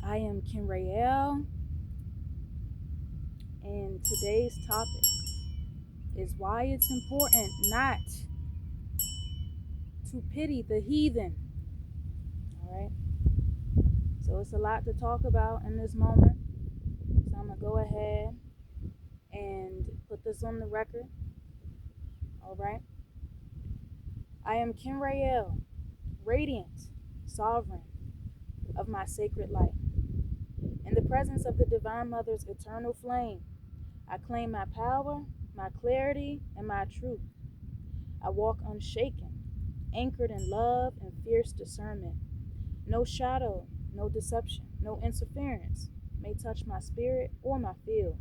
I am Kenrael, and today's topic is why it's important not to pity the heathen. Alright? So it's a lot to talk about in this moment. So I'm going to go ahead and put this on the record. Alright? I am Kenrael, radiant, sovereign of my sacred light. In the presence of the Divine Mother's eternal flame, I claim my power, my clarity, and my truth. I walk unshaken, anchored in love and fierce discernment. No shadow, no deception, no interference may touch my spirit or my field.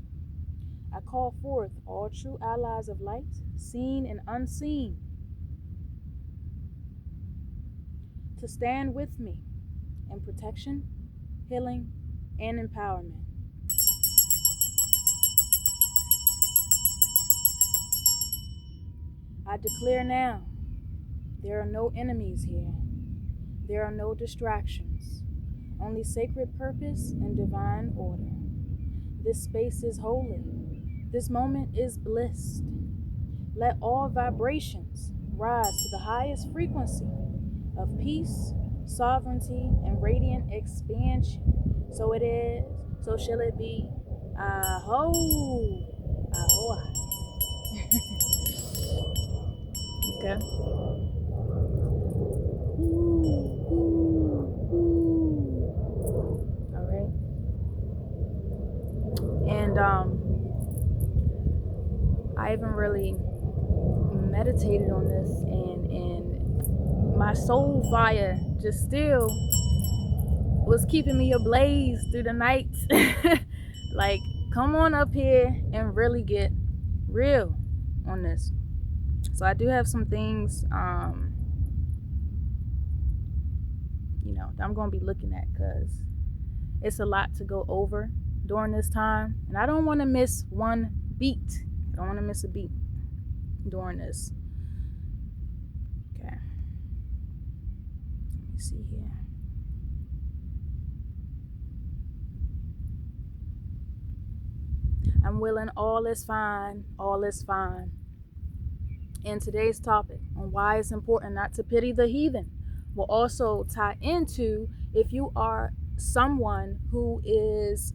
I call forth all true allies of light, seen and unseen, to stand with me in protection, healing, and empowerment. I declare now, there are no enemies here. There are no distractions, only sacred purpose and divine order. This space is holy. This moment is blissed. Let all vibrations rise to the highest frequency of peace, sovereignty, and radiant expansion. So it is, so shall it be. Aho. Ahoa. Okay. All right. And I haven't really meditated on this, and my soul fire just still was keeping me ablaze through the night. Like, come on up here and really get real on this. So I do have some things that I'm going to be looking at, because it's a lot to go over during this time, and I don't want to miss one beat. I don't want to miss a beat during this. Okay, let me see here. I'm willing, all is fine, all is fine. And today's topic on why it's important not to pity the heathen will also tie into if you are someone who is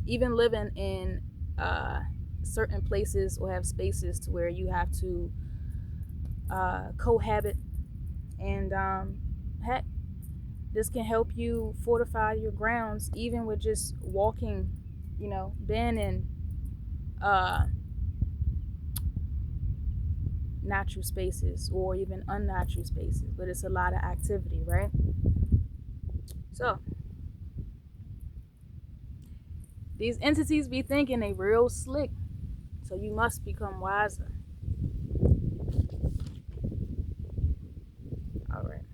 even living in certain places or have spaces to where you have to cohabit. And heck, this can help you fortify your grounds, even with just walking, being in natural spaces or even unnatural spaces, but it's a lot of activity, right? So these entities be thinking they real slick, so you must become wiser. All right,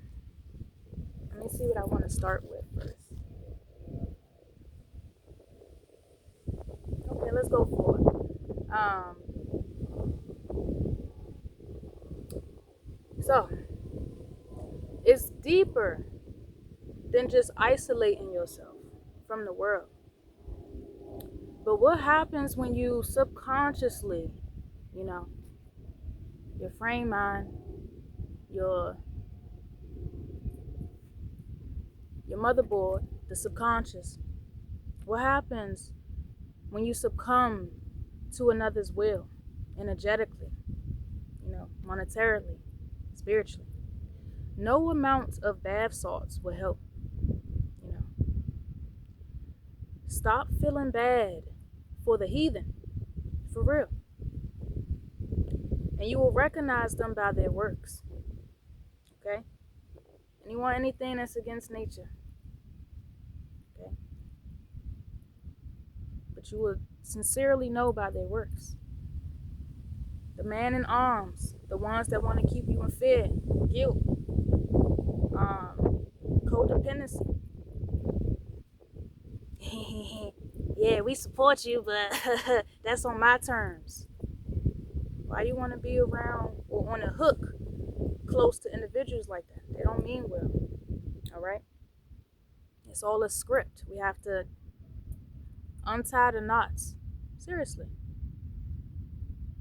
let me see what I want to start with first. Okay, let's go for it. So it's deeper than just isolating yourself from the world. But what happens when you subconsciously, your frame mind, your motherboard, the subconscious, what happens when you succumb to another's will, energetically, monetarily, spiritually? No amount of bath salts will help. Stop feeling bad for the heathen, for real. And you will recognize them by their works. Okay? And you want anything that's against nature. Okay? But you will sincerely know by their works. The man in arms, the ones that want to keep you in fear, guilt, codependency. Yeah, we support you, but that's on my terms. Why you want to be around or on a hook close to individuals like that? They don't mean well. All right? It's all a script. We have to untie the knots. Seriously.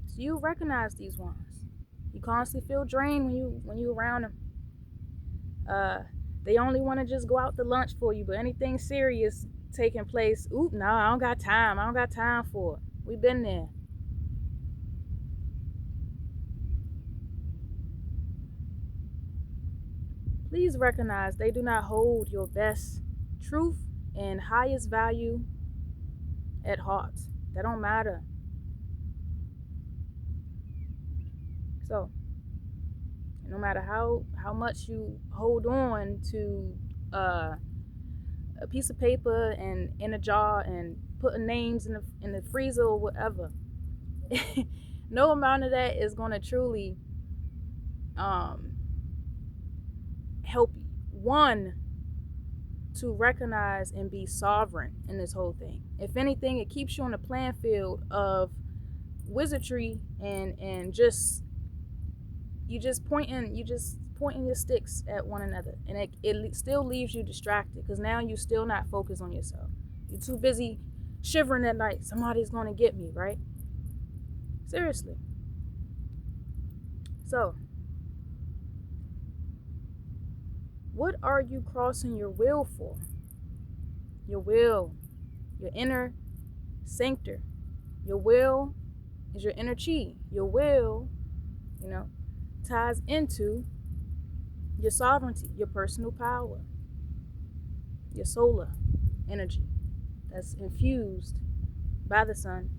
So you recognize these ones. You constantly feel drained when you around them. They only want to just go out to lunch for you, but anything serious taking place, no, I don't got time. I don't got time for it. We've been there. Please recognize they do not hold your best truth and highest value at heart. That don't matter. So, no matter how much you hold on to a piece of paper and in a jar and putting names in the freezer or whatever, no amount of that is going to truly help you. One, to recognize and be sovereign in this whole thing. If anything, it keeps you on the playing field of wizardry and just pointing your sticks at one another, and it still leaves you distracted, because now you're still not focused on yourself. You're too busy shivering at night. Somebody's going to get me, right? Seriously. So, what are you crossing your will for? Your will, your inner sanctor. Your will is your inner chi. Your will, ties into your sovereignty, your personal power, your solar energy that's infused by the sun.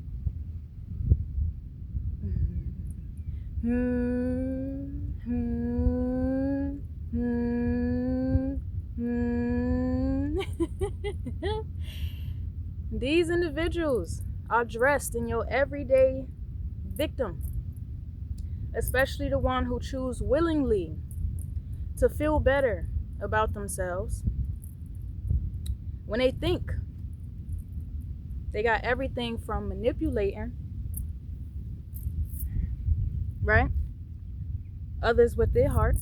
These individuals are dressed in your everyday victim, especially the one who choose willingly to feel better about themselves when they think they got everything from manipulating, right, others with their heart,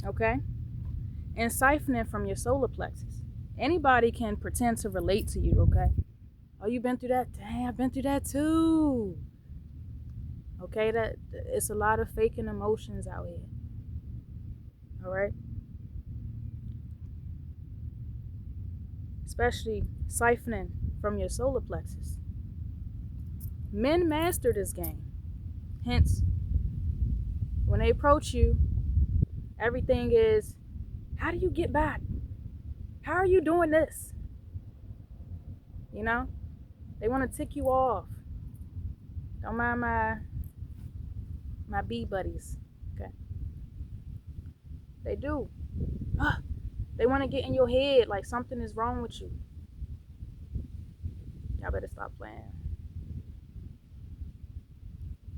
okay, and siphoning from your solar plexus. Anybody can pretend to relate to you, okay? Oh, you been through that? Dang, I've been through that too. Okay, that it's a lot of faking emotions out here. All right, especially siphoning from your solar plexus. Men master this game. Hence, when they approach you, everything is, how do you get back? How are you doing this? They want to tick you off. Don't mind my bee buddies, okay? They do. They want to get in your head like something is wrong with you. Y'all better stop playing.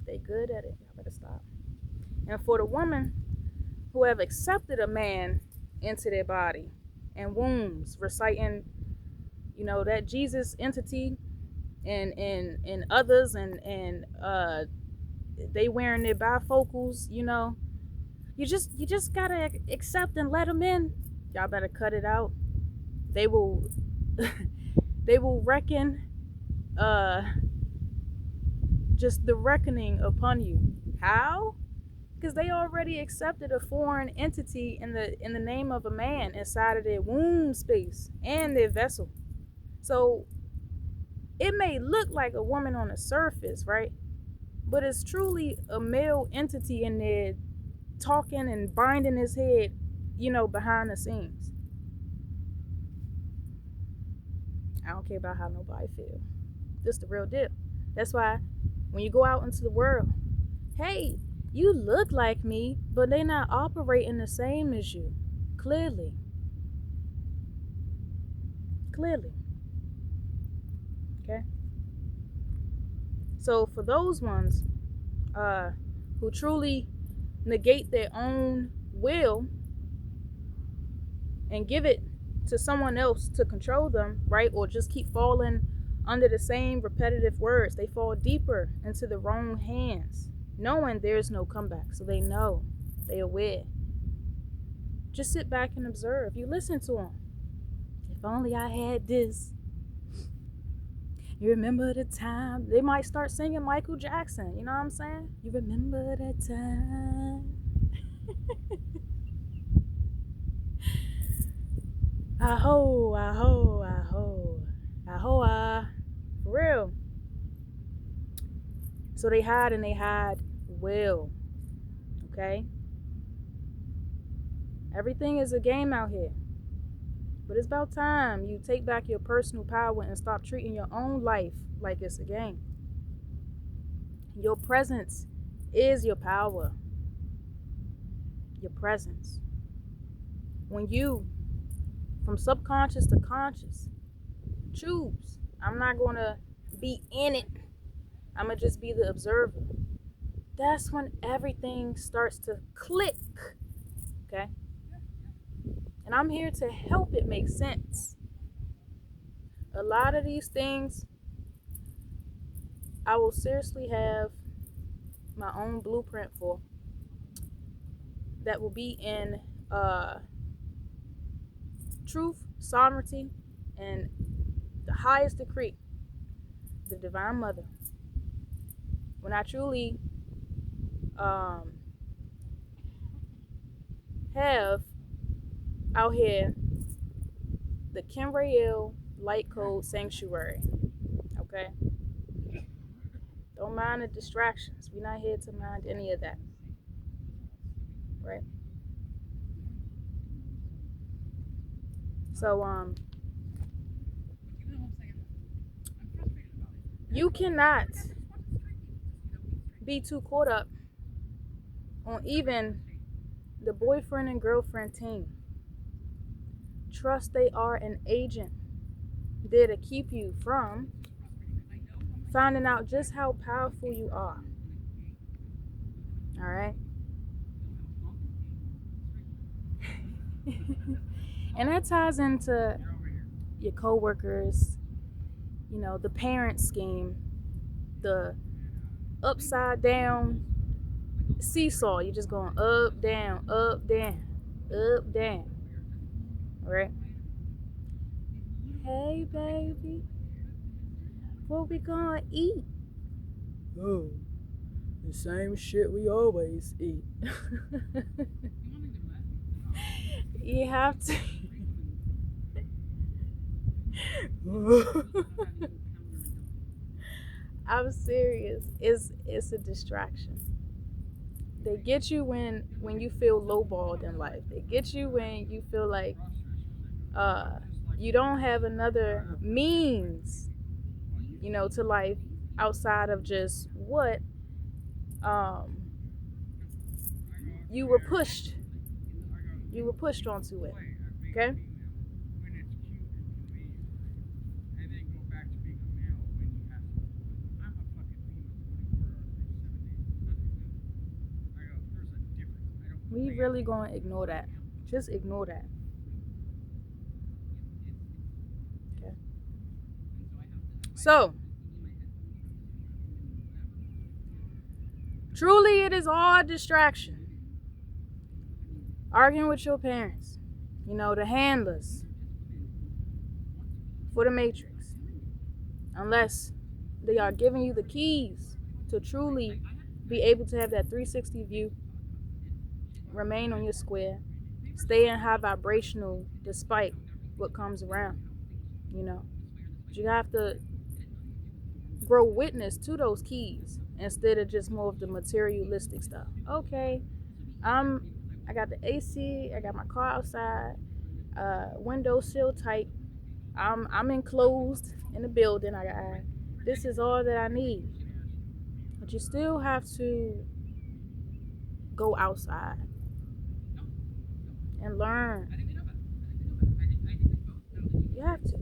They good at it. Y'all better stop. And for the woman who have accepted a man into their body and wombs, reciting, that Jesus entity and others, and they wearing their bifocals, you just gotta accept and let them in. Y'all better cut it out. They will reckon just the reckoning upon you. How? Because they already accepted a foreign entity in the name of a man inside of their womb space and their vessel. So it may look like a woman on the surface, right? But it's truly a male entity in there talking and binding his head, behind the scenes. I don't care about how nobody feels. This the real deal. That's why when you go out into the world, hey, you look like me, but they're not operating the same as you. Clearly. Okay? So for those ones who truly negate their own will and give it to someone else to control them, right? Or just keep falling under the same repetitive words, they fall deeper into the wrong hands, knowing there's no comeback. So they know, they're aware. Just sit back and observe. You listen to them. If only I had this. You remember the time? They might start singing Michael Jackson. You know what I'm saying? You remember that time? Aho, aho, aho. Aho, ah. For real. So they hide and they hide well. Okay? Everything is a game out here. But it's about time you take back your personal power and stop treating your own life like it's a game. Your presence is your power. Your presence. When you, from subconscious to conscious, choose, I'm not going to be in it. I'm going to just be the observer. That's when everything starts to click. Okay? And I'm here to help it make sense. A lot of these things, I will seriously have my own blueprint for that will be in truth, sovereignty, and the highest decree, the Divine Mother. When I truly have out here the KenraelLight-CodeSanctuary. Okay? Don't mind the distractions. We're not here to mind any of that. Right? So you cannot be too caught up on even the boyfriend and girlfriend team. Trust they are an agent there to keep you from finding out just how powerful you are. All right? And that ties into your coworkers, you know, the parent scheme, the upside down seesaw. You're just going up, down, up, down, up, down. All right? Hey, baby, what we gonna eat? Oh, the same shit we always eat. You have to. I'm serious. It's a distraction. They get you when you feel lowballed in life. They get you when you feel like you don't have another means, you know, to life outside of just what you were pushed onto it. Okay? We really gonna ignore that. Just ignore that. Okay. So, truly it is all a distraction. Arguing with your parents, you know, the handlers for the matrix. Unless they are giving you the keys to truly be able to have that 360 view, remain on your square, stay in high vibrational despite what comes around, you know. But you have to grow witness to those keys instead of just more of the materialistic stuff. Okay, I got the AC, I got my car outside, windows still tight, I'm enclosed in the building. This is all that I need. But you still have to go outside and learn. You have to.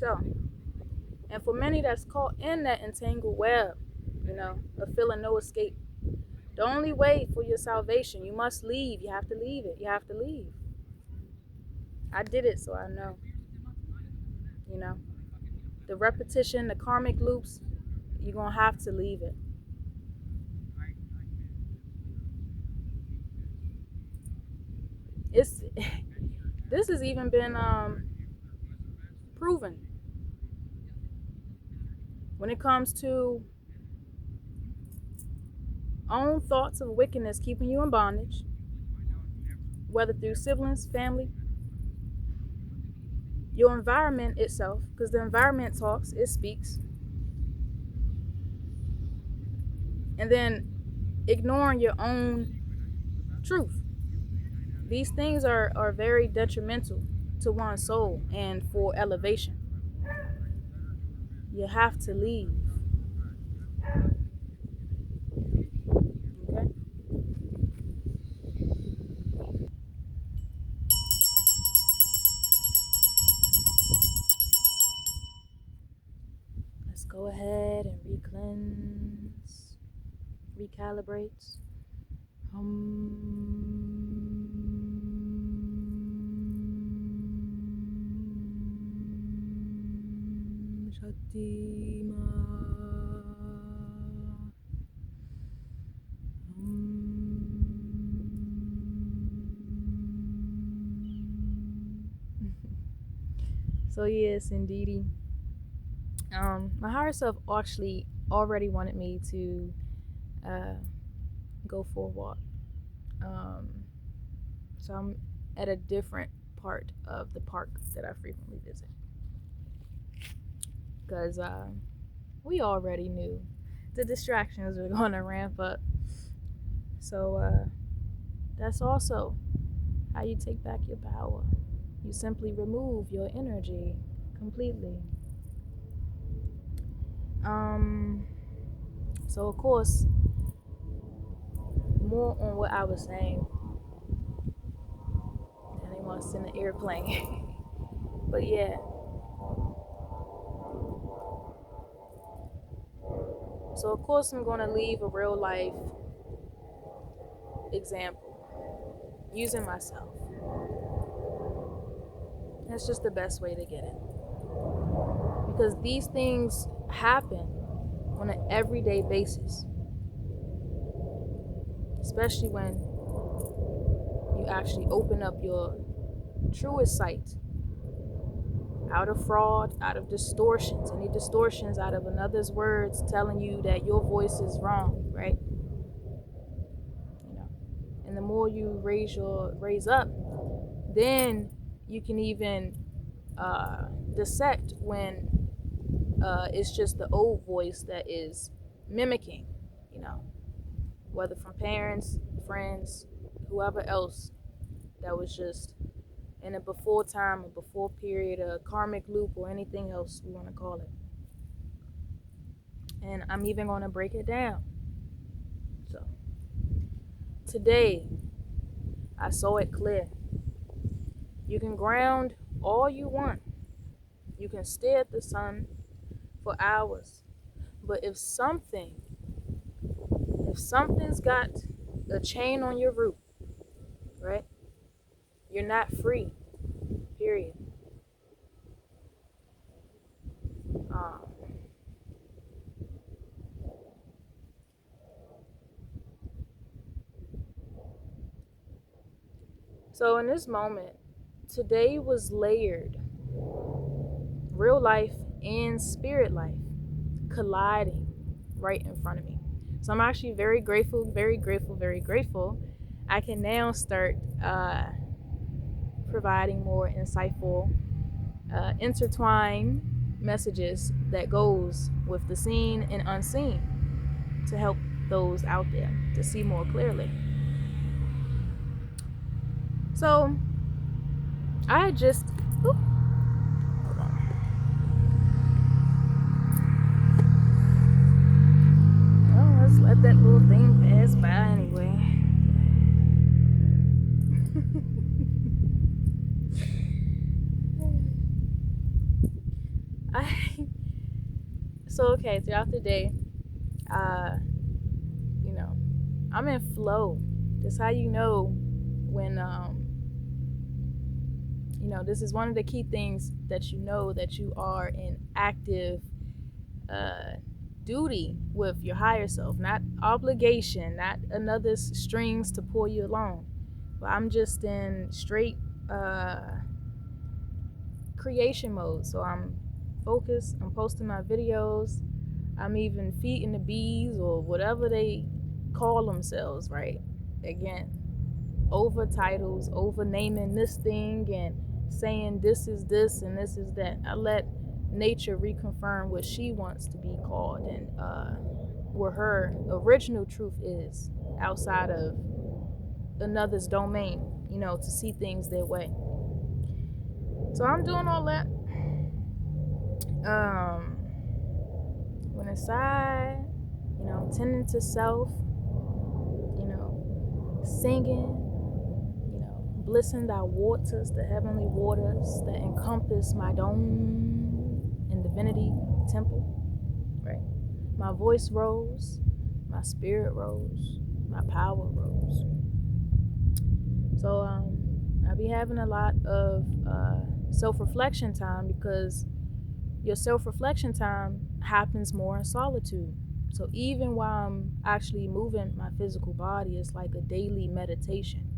So, and for many that's caught in that entangled web, you know, of feeling no escape, the only way for your salvation, you must leave. You have to leave it. You have to leave. I did it, so I know. You know, the repetition, the karmic loops, you're going to have to leave it. This has even been proven when it comes to own thoughts of wickedness keeping you in bondage, whether through siblings, family, your environment itself, because the environment talks, it speaks, and then ignoring your own truth. These things are very detrimental to one's soul and for elevation. You have to leave. Okay? Let's go ahead and re-cleanse, recalibrate. Shaktima. So yes, indeedy. My higher self actually already wanted me to go for a walk. So I'm at a different part of the park that I frequently visit. Because we already knew the distractions were going to ramp up. So that's also how you take back your power. You simply remove your energy completely. So of course, more on what I was saying. I didn't want to send an airplane. But yeah. So of course I'm going to leave a real life example using myself. That's just the best way to get it. Because these things happen on an everyday basis. Especially when you actually open up your truest sight. Out of fraud, out of distortions, any distortions out of another's words telling you that your voice is wrong, right? You know, and the more you raise up, then you can even dissect when it's just the old voice that is mimicking, you know, whether from parents, friends, whoever else that was just in a before time, a before period, a karmic loop, or anything else we want to call it. And I'm even going to break it down. So today, I saw it clear. You can ground all you want. You can stare at the sun for hours. But if something's got a chain on your root, right? You're not free. Period. So in this moment, today was layered. Real life and spirit life colliding right in front of me. So I'm actually very grateful, very grateful, very grateful. I can now start providing more insightful, intertwined messages that goes with the seen and unseen to help those out there to see more clearly. So I just hold on. Well, let's let that little thing pass by anyway. So okay, throughout the day, you know, I'm in flow. That's how you know when you know, this is one of the key things that you know that you are in active duty with your higher self, not obligation, not another's strings to pull you along. But I'm just in straight creation mode. So I'm focused, I'm posting my videos, I'm even feeding the bees or whatever they call themselves, right? Again, over titles, over naming this thing and saying this is this and this is that. I let nature reconfirm what she wants to be called and where her original truth is outside of another's domain, to see things their way. So I'm doing all that. Went inside, tending to self, singing, blessing thy waters, the heavenly waters that encompass my dome and divinity temple, right? My voice rose, my spirit rose, my power rose. So I'll be having a lot of self-reflection time because your self-reflection time happens more in solitude. So even while I'm actually moving my physical body, it's like a daily meditation,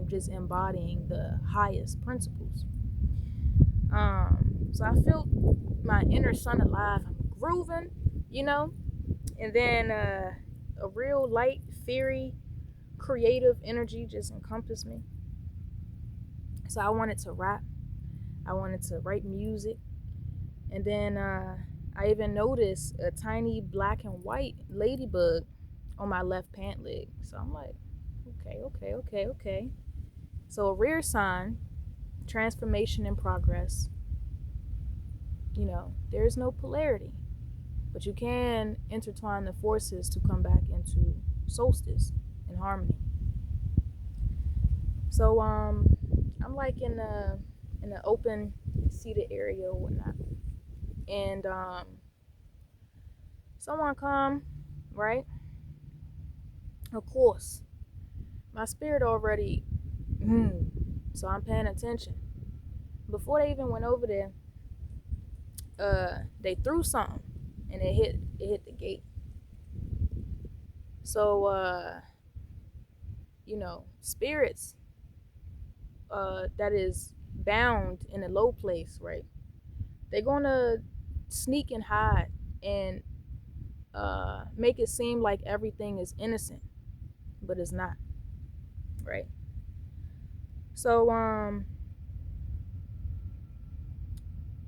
just embodying the highest principles. So I feel my inner son alive. I'm grooving, and then a real light, fairy, creative energy just encompassed me. So I wanted to rap. I wanted to write music. And then I even noticed a tiny black and white ladybug on my left pant leg. So I'm like, okay. So a rare sign, transformation in progress. There's no polarity, but you can intertwine the forces to come back into solstice and harmony. So I'm like in the open seated area or whatnot, and someone come, right? Of course, my spirit already, so I'm paying attention. Before they even went over there, they threw something, and it hit the gate. So spirits that is bound in a low place, right? They're gonna sneak and hide and make it seem like everything is innocent, but it's not, right? So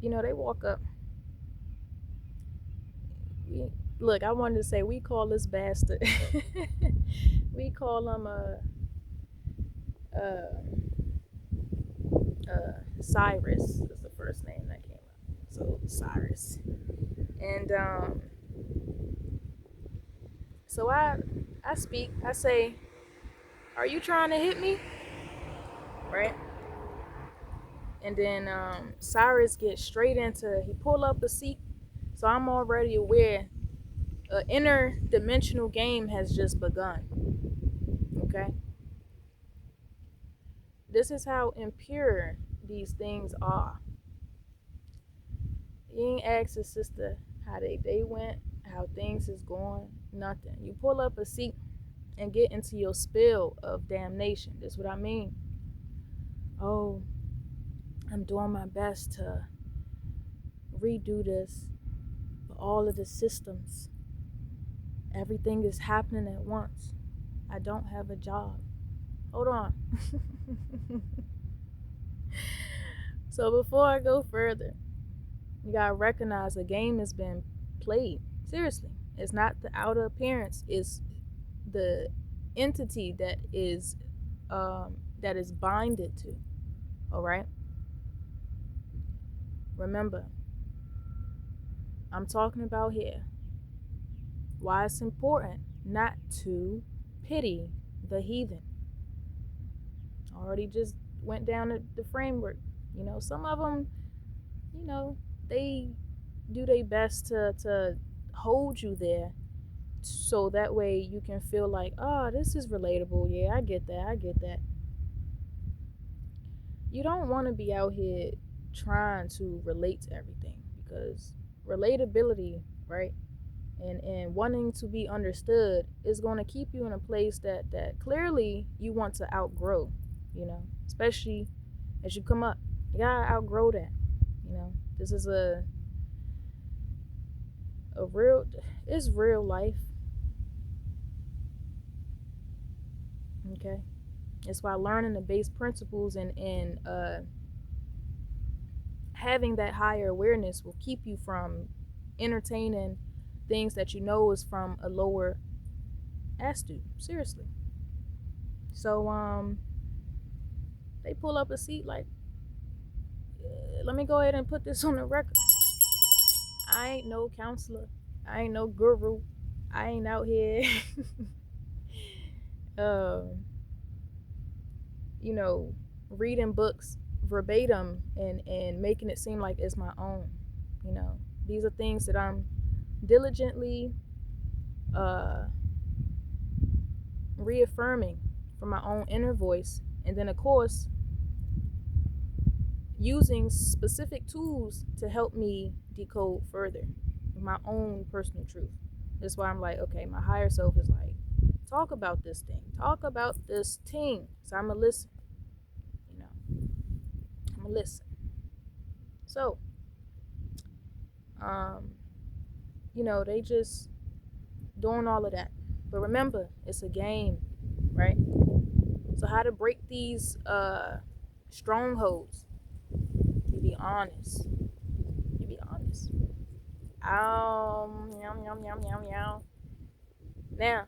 they walk up. Look, I wanted to say we call this bastard. We call him Cyrus is the first name that came up. So Cyrus, and so I speak. I say, "Are you trying to hit me?" Right? And then Cyrus gets straight into. He pull up a seat, so I'm already aware. An interdimensional game has just begun. Okay. This is how impure these things are. You ain't ask a sister how they day went, how things is going, nothing. You pull up a seat and get into your spill of damnation. That's what I mean. Oh, I'm doing my best to redo this, but all of the systems, everything is happening at once. I don't have a job. Hold on. So before I go further, you gotta recognize the game has been played. Seriously. It's not the outer appearance, it's the entity that is binded to. Alright? Remember, I'm talking about here why it's important not to pity the heathen. I already just went down the framework. Some of them, they do their best to hold you there so that way you can feel like, oh, this is relatable. Yeah, I get that. You don't want to be out here trying to relate to everything, because relatability, right, and wanting to be understood is going to keep you in a place that clearly you want to outgrow, especially as you come up. You gotta outgrow that. This is a real, it's real life. Okay. It's why learning the base principles and having that higher awareness will keep you from entertaining things that you know is from a lower astute. Seriously. So they pull up a seat like, let me go ahead and put this on the record. I ain't no counselor. I ain't no guru. I ain't out here reading books verbatim and making it seem like it's my own. These are things that I'm diligently reaffirming from my own inner voice, and then of course using specific tools to help me decode further my own personal truth. That's why I'm like, okay, my higher self is like, talk about this thing, talk about this thing. So I'm gonna listen. I'm gonna listen. So they just doing all of that. But remember, it's a game, right? So how to break these strongholds? You be honest. Yum, yum, yum, yum, yum. Now,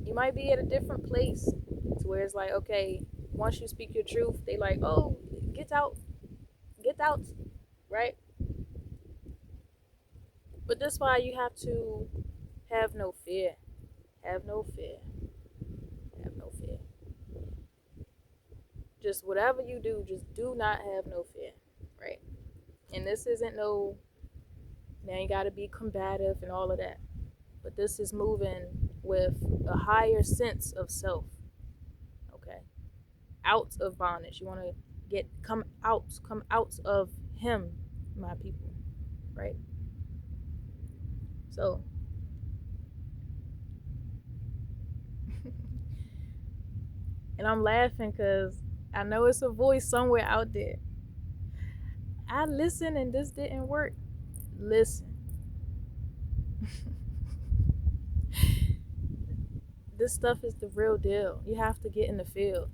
you might be at a different place to where it's like, okay, once you speak your truth, they like, oh, get out, right? But that's why you have to have no fear. Have no fear. Just whatever you do, just do not have no fear, right? And this isn't no, now you gotta be combative and all of that. But this is moving with a higher sense of self, okay? Out of bondage. You wanna come out of him, my people, right? So and I'm laughing because I know it's a voice somewhere out there. I listened and this didn't work. Listen. This stuff is the real deal. You have to get in the field.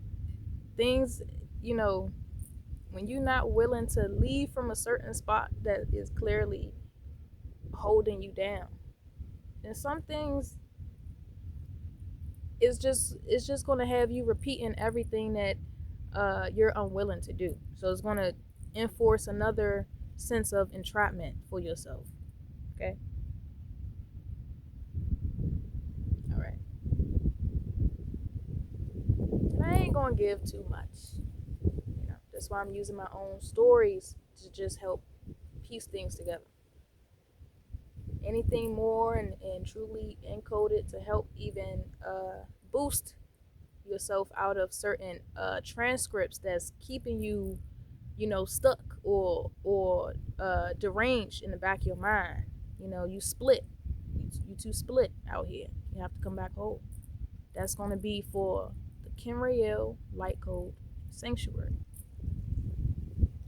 Things, when you're not willing to leave from a certain spot that is clearly holding you down, and some things it's just going to have you repeating everything that you're unwilling to do. So it's going to enforce another sense of entrapment for yourself. Okay? All right. And I ain't going to give too much. That's why I'm using my own stories to just help piece things together. Anything more and truly encoded to help even boost yourself out of certain transcripts that's keeping you, stuck or deranged in the back of your mind. You split. You two split out here. You have to come back whole. That's going to be for the KenraelLight-Code Sanctuary.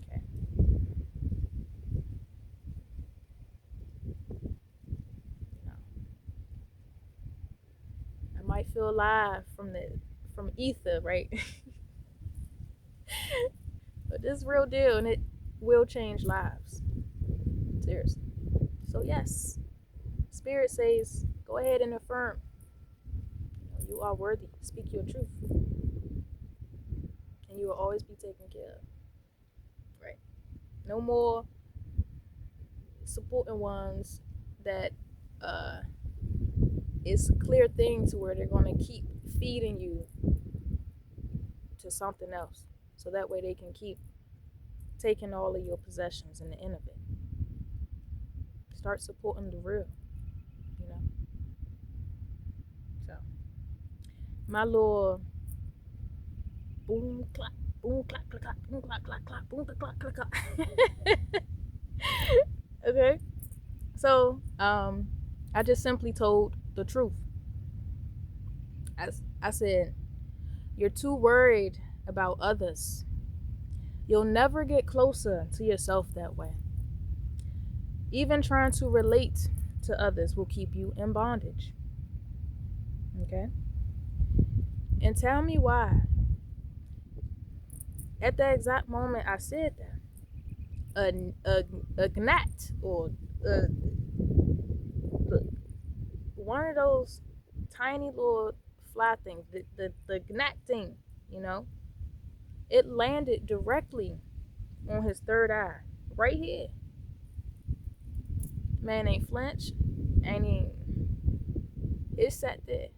Okay. I might feel alive from ether, right? But this is real deal, and it will change lives. Seriously. So yes, Spirit says, go ahead and affirm. You are worthy. Speak your truth. And you will always be taken care of. Right? No more supporting ones that it's a clear thing to where they're going to keep feeding you to something else. So that way they can keep taking all of your possessions and the end of it. Start supporting the real, So, my little boom, clap, boom, clap, clap, clap, boom, clap, clap, clap, boom, clap, clap, clap. Okay? So, I just simply told the truth. I said, you're too worried about others You'll never get closer to yourself that way. Even trying to relate to others will keep you in bondage. Okay? And tell me why. At that exact moment I said that, a gnat or a, one of those tiny little fly things, the gnat thing, it landed directly on his third eye, right here. Man ain't flinch, it sat there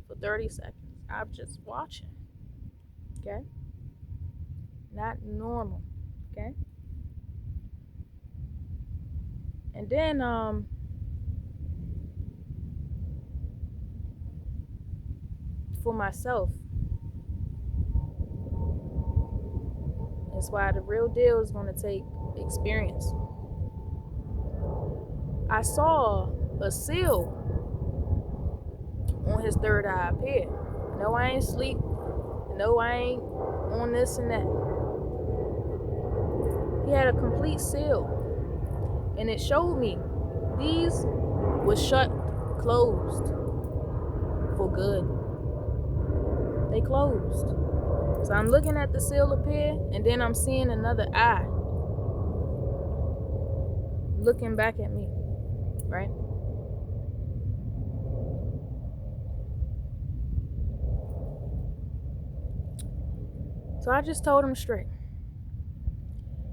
for 30 seconds. I'm just watching. Okay? Not normal. Okay? And then for myself, that's why the real deal is going to take experience. I saw a seal on his third eye appear. No, I ain't sleep. No, I ain't on this and that. He had a complete seal. And it showed me these was shut, closed for good. They closed. So I'm looking at the seal appear, and then I'm seeing another eye looking back at me, right? So I just told him straight.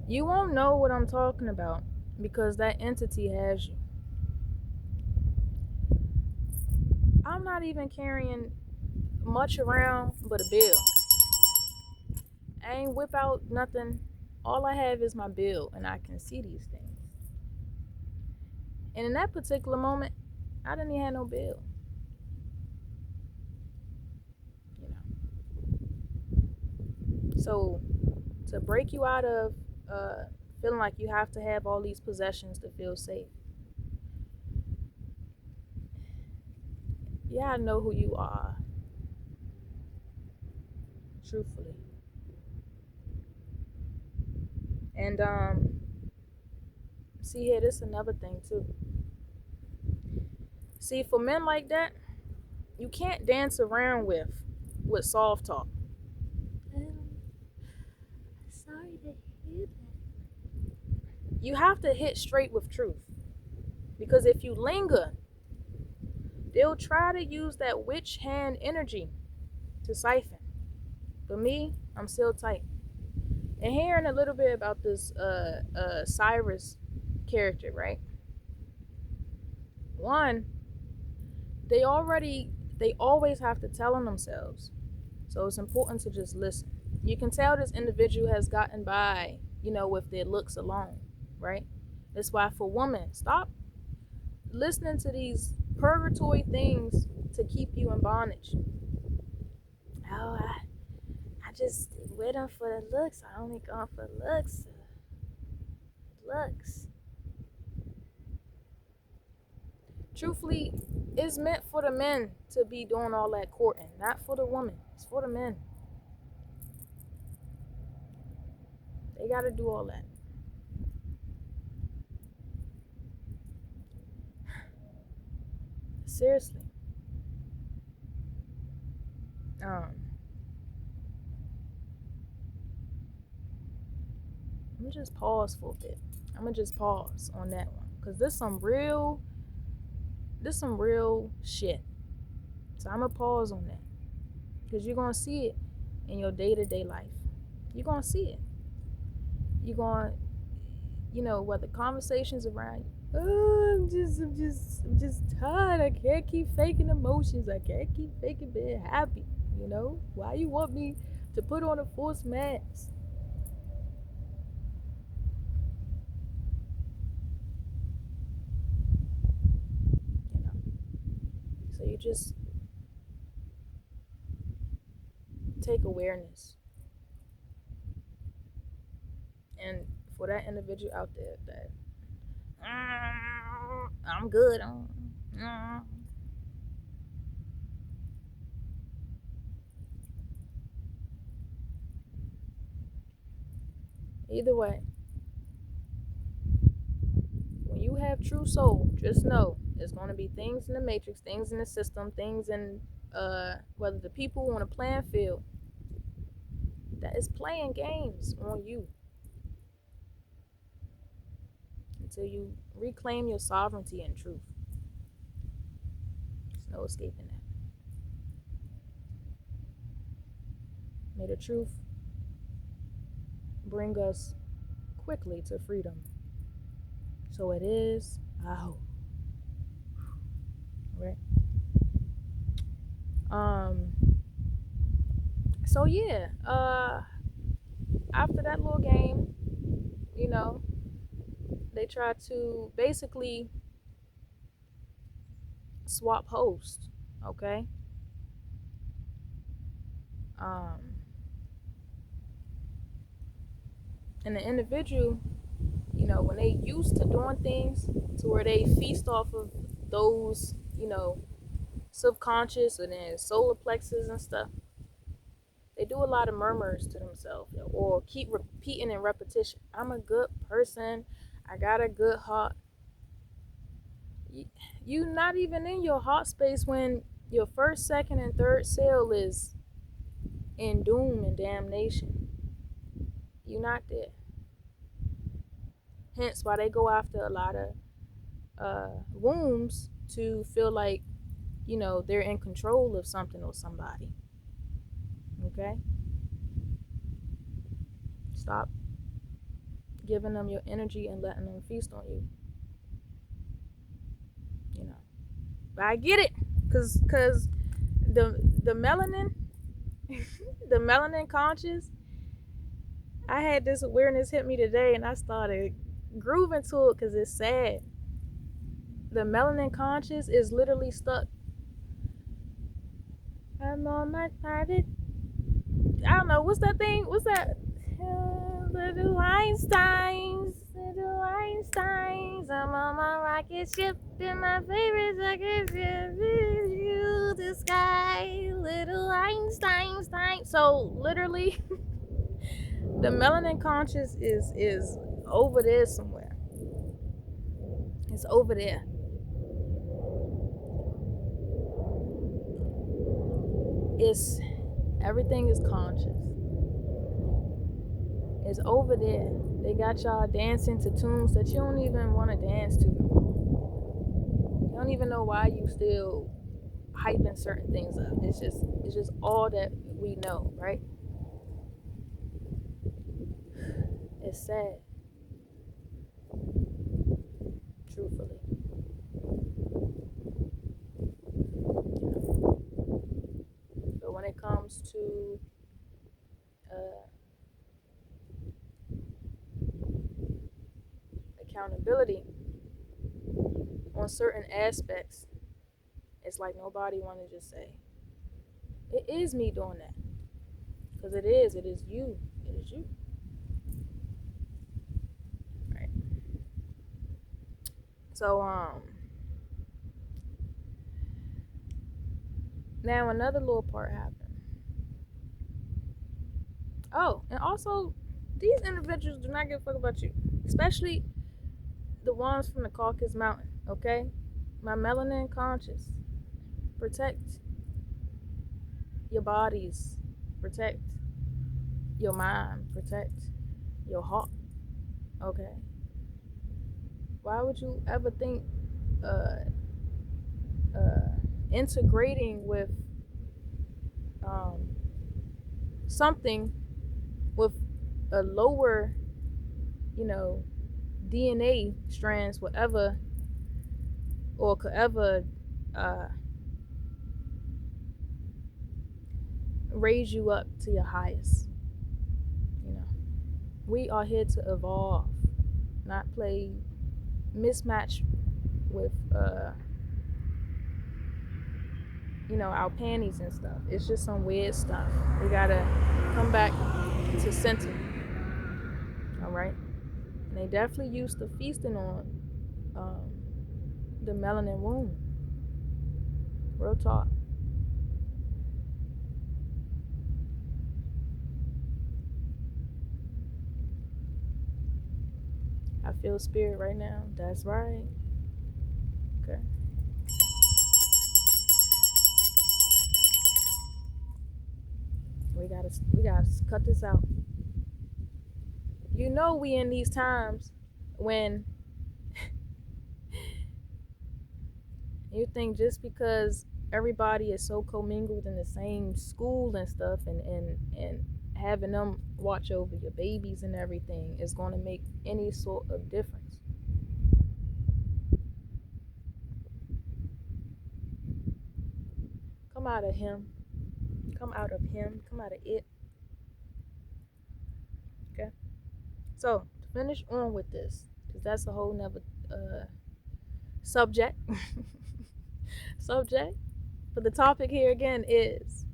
You won't know what I'm talking about because that entity has you. I'm not even carrying much around but a bill. I ain't whip out nothing. All I have is my bill, and I can see these things. And in that particular moment, I didn't even have no bill. So to break you out of feeling like you have to have all these possessions to feel safe, yeah, I know who you are. Truthfully. And see here, this is another thing too. See, for men like that, you can't dance around with soft talk. Sorry to hear that. You have to hit straight with truth. Because if you linger, they'll try to use that witch hand energy to siphon. But me, I'm still tight. And hearing a little bit about this Cyrus character, right? One, they always have to tell on themselves. So it's important to just listen. You can tell this individual has gotten by, with their looks alone, right? That's why for women, stop listening to these purgatory things to keep you in bondage. Oh, I just with them for the looks. I only gone for looks. Truthfully, it's meant for the men to be doing all that courting, not for the women. It's for the men. They got to do all that. Seriously. I'm gonna just pause for a bit. I'm gonna just pause on that one because this some real shit. So I'm gonna pause on that because you're gonna see it in your day-to-day life. You're gonna see it. You're gonna, whether conversations around, I'm just tired. I can't keep faking emotions. I can't keep faking being happy. Why you want me to put on a false mask? So you just take awareness. And for that individual out there that I'm good. Either way, when you have true soul, just know there's going to be things in the matrix, things in the system, things in whether the people on a playing field that is playing games on you until you reclaim your sovereignty and truth. There's no escaping that. May the truth bring us quickly to freedom. So it is, I hope. Right? So yeah, after that little game, you know, they tried to basically swap hosts, okay? And the individual, you know, when they used to doing things to where they feast off of those, you know, subconscious and then solar plexus and stuff, they do a lot of murmurs to themselves or keep repeating in repetition. I'm a good person. I got a good heart. You not even in your heart space when your first, second, and third cell is in doom and damnation. You're not there. Hence why they go after a lot of wombs to feel like, you know, they're in control of something or somebody. Okay? Stop giving them your energy and letting them feast on you. You know. But I get it. Cause the melanin the melanin conscious, I had this awareness hit me today and I started grooving to it because it's sad. The melanin conscious is literally stuck. I'm on my private. I don't know. What's that thing? What's that? Little Einsteins. Little Einsteins. I'm on my rocket ship in my favorite rocket ship. You, the sky. Little Einsteins. So literally, the melanin conscious is over there somewhere. It's over there. It's everything is conscious. It's over there. They got y'all dancing to tunes that you don't even want to dance to. You don't even know why you still hyping certain things up. It's just all that we know, right? It's sad. Truthfully. But when it comes to accountability on certain aspects, it's like nobody want to just say, it is me doing that. Because it is you. It is you. Right. So, now another little part happened. Oh, and also, these individuals do not give a fuck about you. Especially the ones from the Caucasus Mountain, okay? My melanin conscious. Protect your bodies. Protect your mind. Protect your heart. Okay? Why would you ever think integrating with something with a lower, you know, DNA strands will ever or could ever raise you up to your highest? You know, we are here to evolve, not play mismatch with you know, our panties and stuff. It's just some weird stuff. We gotta come back to center. All right. And they definitely used to feasting on the melanin womb. Real talk. feel spirit right now. That's right. Okay. We gotta cut this out. You know we in these times when you think just because everybody is so commingled in the same school and stuff and having them watch over your babies and everything is going to make any sort of difference. Come out of him. Come out of him. Come out of it. Okay. So to finish on with this, because that's a whole nother subject. But the topic here again is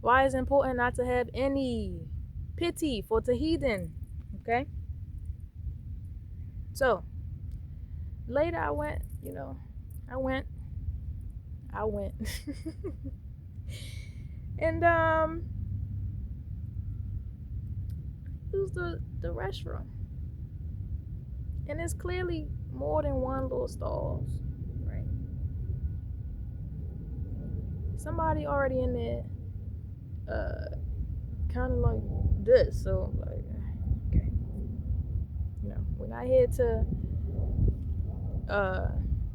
why it's important not to have any pity for the heathen. Okay. So later I went. And it was the restroom. And there's clearly more than one little stalls, right? Somebody already in there, kind of like this. So like, okay, we're not here to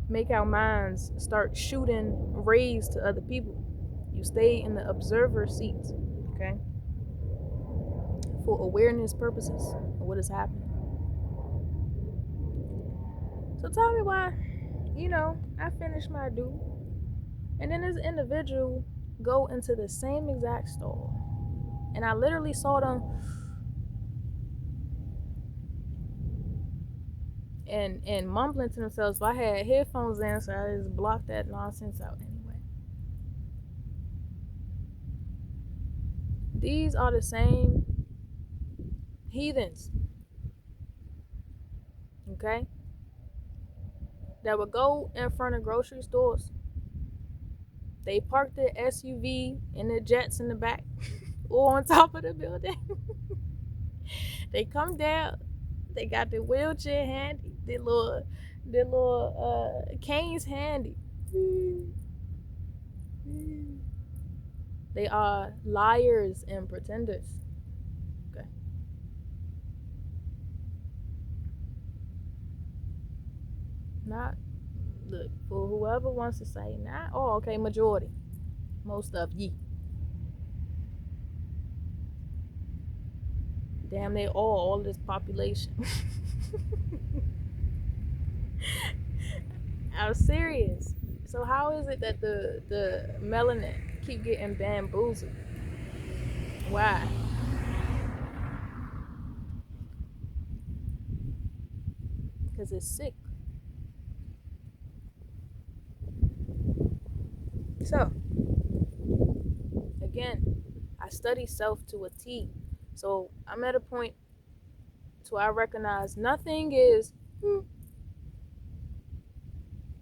make our minds start shooting rays to other people. You stay in the observer seat, okay, for awareness purposes of what is happening. So tell me why, I finished my due, and then this individual go into the same exact stall, and I literally saw them and mumbling to themselves. But I had headphones in, so I just blocked that nonsense out anyway. These are the same heathens, okay, that would go in front of grocery stores. They park their SUV and their jets in the back or on top of the building. They come down, they got their wheelchair handy, their little canes handy. They are liars and pretenders. Okay. Not, look, for whoever wants to say not, okay, majority. Most of ye. Damn, they all this population. I'm serious. So how is it that the melanin keep getting bamboozled? Why? Because it's sick. So, again, I study self to a T. So I'm at a point to I recognize nothing is,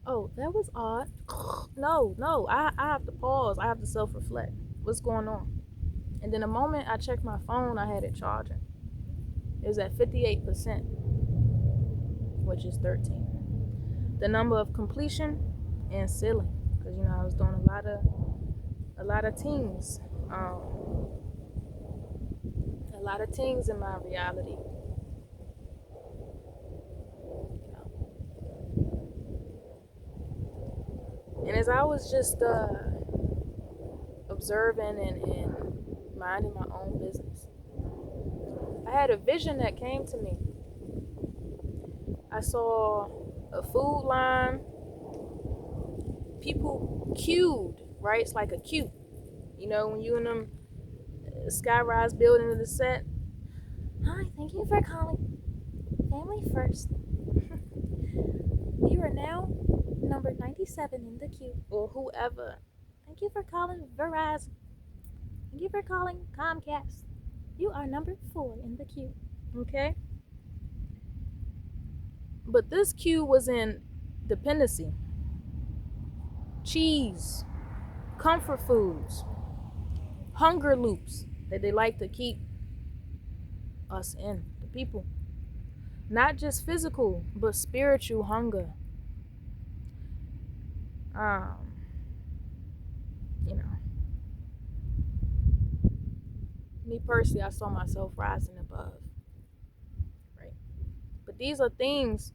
oh, that was odd. No, I have to pause. I have to self-reflect. What's going on? And then the moment I checked my phone, I had it charging. It was at 58%, which is 13. The number of completion and ceiling, because I was doing a lot of things, a lot of things in my reality. And as I was just observing and minding my own business, I had a vision that came to me. I saw a food line, people queued, right? It's like a queue. When you in them skyrise building in the set. Hi, thank you for calling Family First. You are now number 97 in the queue. Or whoever. Thank you for calling Verizon. Thank you for calling Comcast. You are number 4 in the queue. Okay? But this queue was in dependency. Cheese. Comfort foods. Hunger loops that they like to keep us in. The people. Not just physical, but spiritual hunger. You know, me personally, I saw myself rising above, right? But these are things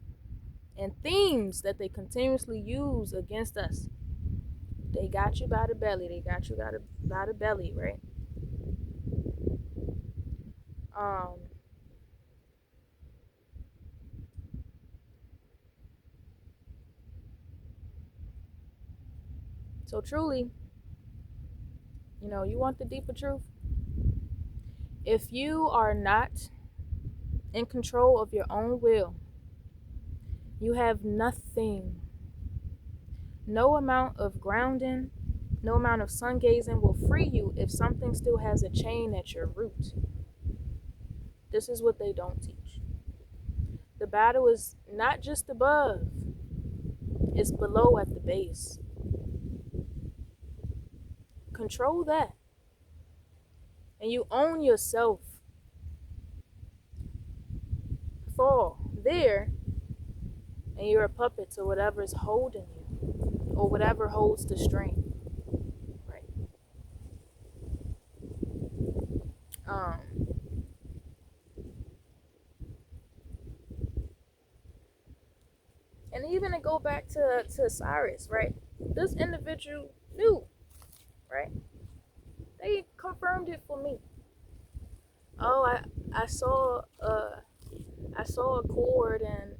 and themes that they continuously use against us. They got you by the belly. They got you by the belly, right? Um, so truly, you know, you want the deeper truth? If you are not in control of your own will, you have nothing. No amount of grounding, no amount of sun gazing will free you if something still has a chain at your root. This is what they don't teach. The battle is not just above, it's below at the base. Control that. And you own yourself. Fall there, and you're a puppet to whatever is holding you, or whatever holds the string. Right. Um, and even to go back to Cyrus, right? This individual knew, right? They confirmed it for me. Oh, I saw a cord, and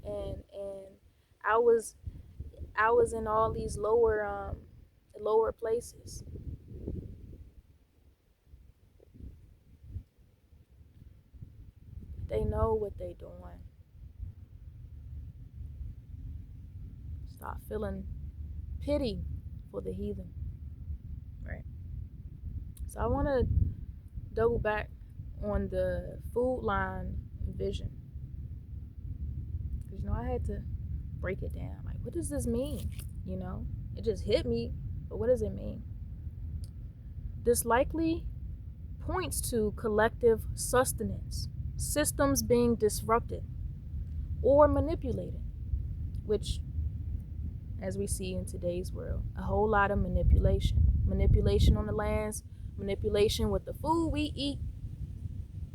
I was in all these lower places. They know what they doing. Stop feeling pity for the heathen, right? So I want to double back on the food line vision, because I had to break it down. Like, what does this mean? It just hit me, but what does it mean? This likely points to collective sustenance, systems being disrupted or manipulated, which, as we see in today's world, a whole lot of manipulation on the lands, manipulation with the food we eat.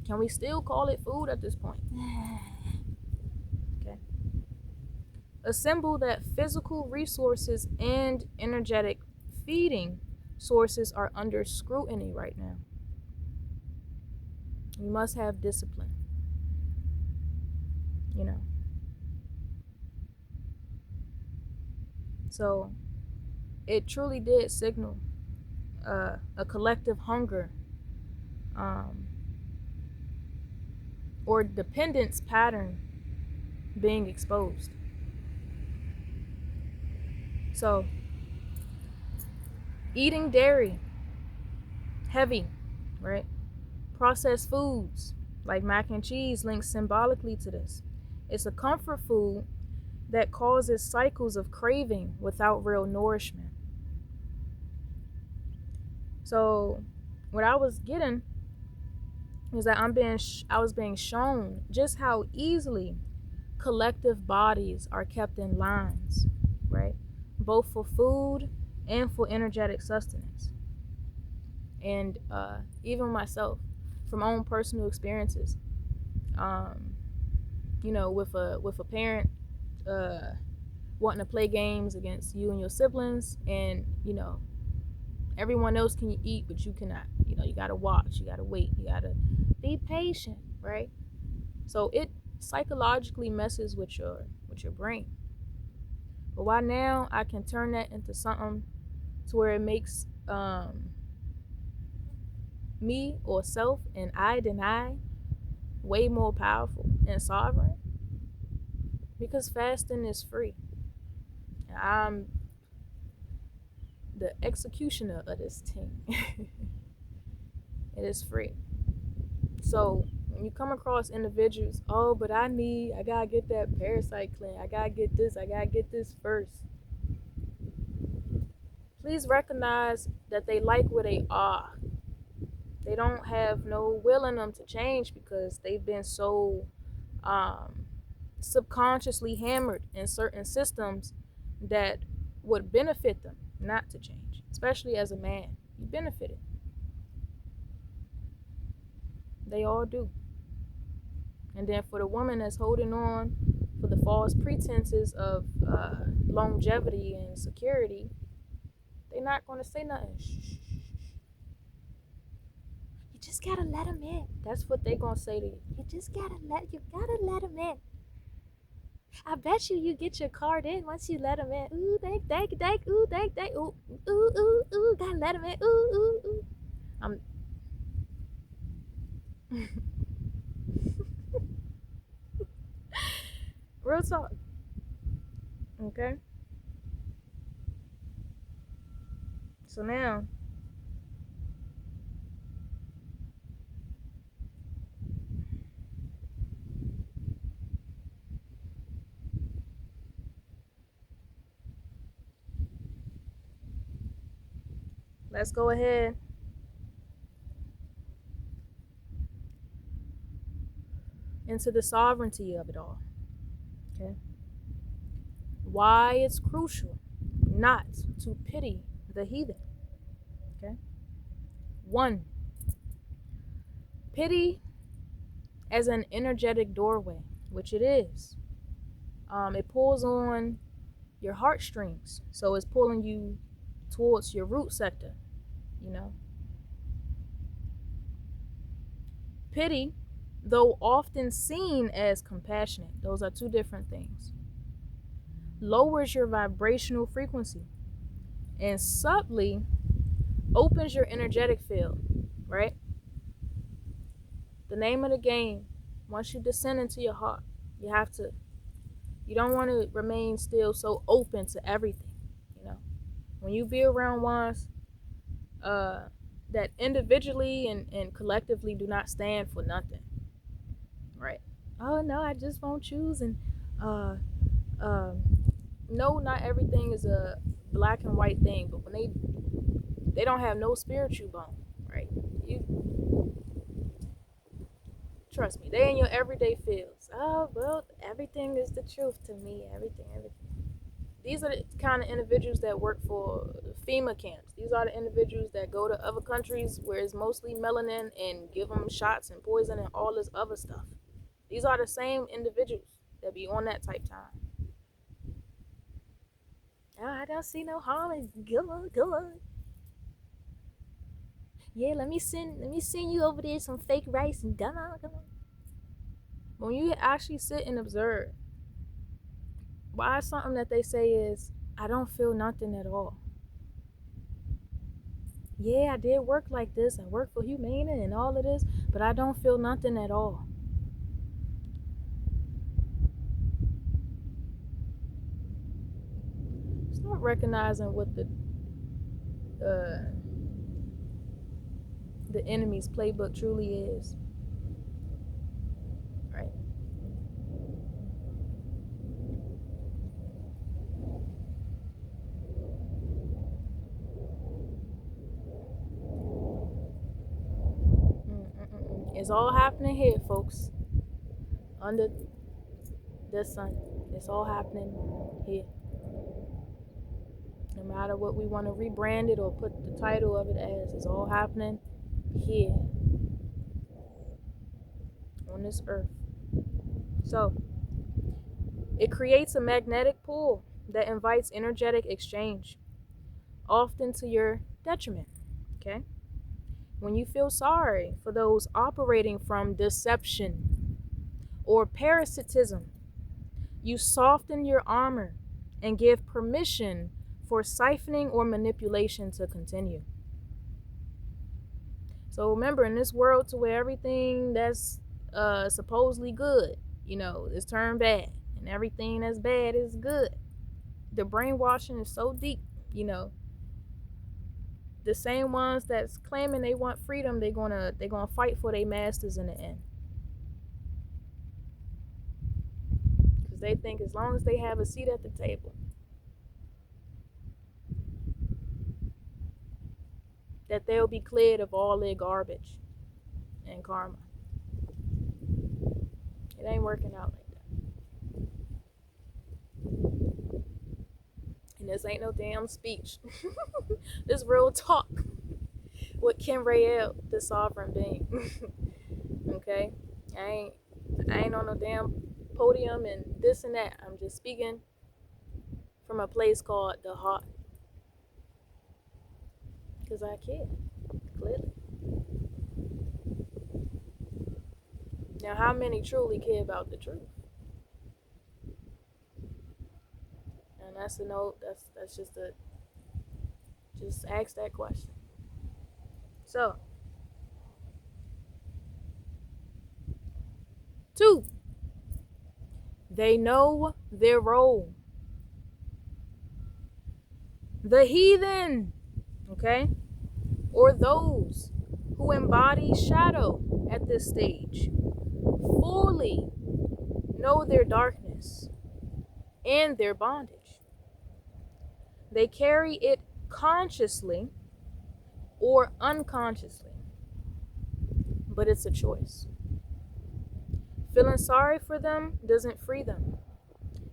Can we still call it food at this point? Okay. A symbol that physical resources and energetic feeding sources are under scrutiny right now. We must have discipline. So it truly did signal a collective hunger or dependence pattern being exposed. So eating dairy, heavy, right? Processed foods like mac and cheese links symbolically to this. It's a comfort food that causes cycles of craving without real nourishment. So what I was getting was that I was being shown just how easily collective bodies are kept in lines, right? Both for food and for energetic sustenance. And even myself, from my own personal experiences, with a parent wanting to play games against you and your siblings, and everyone else can eat, but you cannot. You gotta watch, you gotta wait, you gotta be patient, right? So it psychologically messes with your brain. But why now I can turn that into something to where it makes me or self and I deny way more powerful and sovereign, because fasting is free. And I'm the executioner of this thing. It is free. So when you come across individuals, oh, but I gotta get that parasite clean, I gotta get this first. Please recognize that they like where they are. They don't have no will in them to change, because they've been so subconsciously hammered in certain systems that would benefit them not to change, especially as a man. You benefited. They all do. And then for the woman that's holding on for the false pretenses of longevity and security, they're not going to say nothing. Shh. You just gotta let him in. That's what they're going to say to you. You gotta let him in. I bet you get your card in once you let him in. Ooh, thank, ooh, thank, ooh, gotta let him in. Ooh. I'm real talk. Okay? So now, let's go ahead into the sovereignty of it all. Okay? Why it's crucial not to pity the heathen. Okay? 1. Pity as an energetic doorway, which it is. It pulls on your heartstrings, so it's pulling you towards your root sector, you know. Pity, though often seen as compassionate, those are two different things, lowers your vibrational frequency and subtly opens your energetic field, right? The name of the game, once you descend into your heart, you don't want to remain still so open to everything, you know. When you be around ones that individually and collectively do not stand for nothing, right? Oh no, I just won't choose, and uh, no, not everything is a black and white thing, but when they don't have no spiritual bone, right? You trust me, they in your everyday fields. Oh well, everything is the truth to me. Everything. These are the kind of individuals that work for FEMA camps. These are the individuals that go to other countries where it's mostly melanin and give them shots and poison and all this other stuff. These are the same individuals that be on that type time. Oh, I don't see no harm in come on. Yeah, let me send you over there some fake rice and come on. When you actually sit and observe, why something that they say is, I don't feel nothing at all. Yeah, I did work like this. I work for Humana and all of this, but I don't feel nothing at all. Start recognizing what the enemy's playbook truly is, right? It's all happening here, folks. Under the sun. It's all happening here. No matter what we want to rebrand it or put the title of it as, it's all happening here on this earth. So, it creates a magnetic pull that invites energetic exchange, often to your detriment. Okay? When you feel sorry for those operating from deception or parasitism, you soften your armor and give permission for siphoning or manipulation to continue. So remember, in this world to where everything that's supposedly good, is turned bad, and everything that's bad is good. The brainwashing is so deep, the same ones that's claiming they want freedom, they're gonna fight for their masters in the end. Because they think as long as they have a seat at the table, that they'll be cleared of all their garbage and karma. It ain't working out like that. And this ain't no damn speech. This real talk with Kenrael, the sovereign being. Okay? I ain't on no damn podium and this and that. I'm just speaking from a place called the heart. Because I care, clearly. Now, how many truly care about the truth? And that's a note. That's just ask that question. So, 2, they know their role. The heathen, okay, or those who embody shadow at this stage, fully know their darkness and their bondage. They carry it consciously or unconsciously, but it's a choice. Feeling sorry for them doesn't free them.